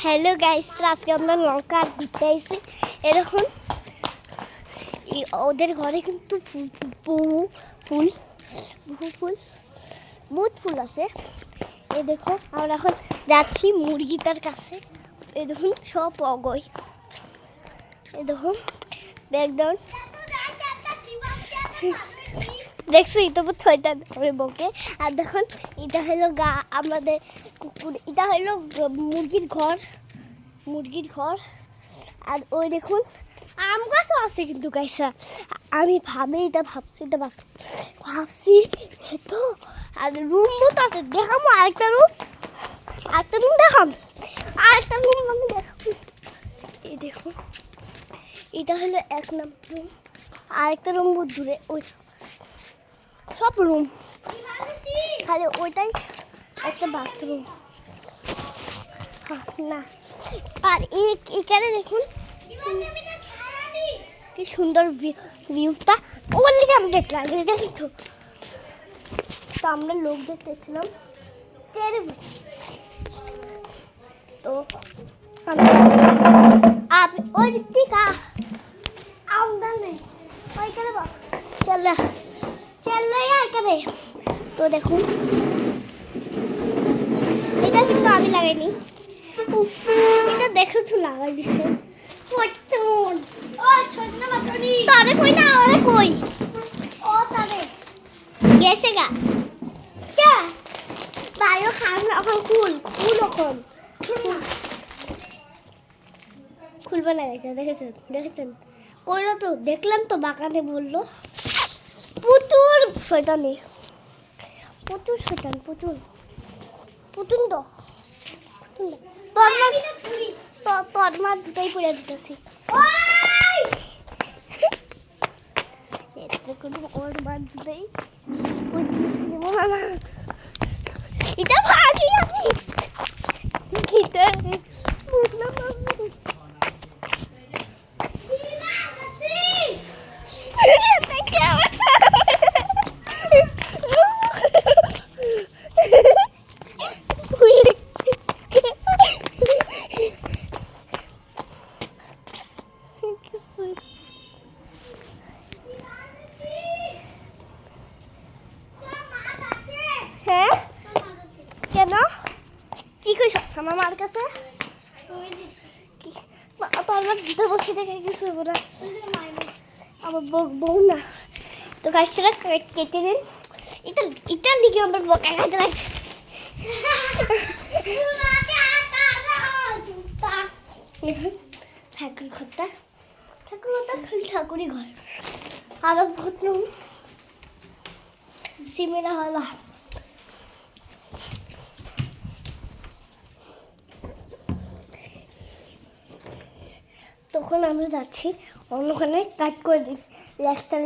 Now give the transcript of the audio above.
Hello guys, আজকে আমরা লঙ্কা আর ঘুরতে আইছি। এরকম ওদের ঘরে কিন্তু বহু ফুল বহুত ফুল আছে। এই দেখো আমরা এখন যাচ্ছি মুরগিটার কাছে। এই দেখুন সব অগয়। এই দেখুন ব্যাকগ্রাউন্ড দেখছি তো ছয়টা বকে। আর দেখুন এটা হলো আমাদের কুকুর, এটা হলো মুরগির ঘর। আর ওই দেখুন আম গাছও আছে কিন্তু গাইসা। আমি ভাবছি তো। আর রুম মতো আছে, দেখাবো আরেকটা রুম দেখাম, আরেকটা রুম আমি দেখাবো। এই দেখুন এটা হলো 1 নম্বর রুম, আরেকটা রুম বহুত দূরে। ওই সব রুম খালি ওইটাই একটা বাথরুম না। আর এখানে দেখুন কি সুন্দর ভিউটা। ওর দিকে আমি দেখলাম তো আমরা লোক দেখতেছিলাম তো ওই দিকা আমদানি ওইখানে এখানে তো দেখুন এটা কিন্তু আমি লাগাইনি, এটা দেখেছো লাগাই দিছে। তারে কই না ওরে কই ও তারে গেছে গা কে বায়ো খান এখন এখন খুলবে লাগাইছে। দেখেছেন কইলো তো, দেখলাম তো বাগানে বললো প্রচুর শয়তান তো তোর মা দুটাই পড়ে দিতেছি। ওর মা দুটাই এটা ভাগি আমি হ্যাঁ কেন কি কইস আমার মার কাছে আমার দিতে বসে দেখে কিছু হইব না, আমার বউ না। তো গাছটা কেটে দিন, এটা লিখে আমার বকা খাইতে লাগছে। ঠাকুর ঘরটা খালি ঠাকুরই ঘর। আরো বহুত সিমেরা হলো। তখন আমরা যাচ্ছি অন্যখানে কাট করে দিই রাস্তার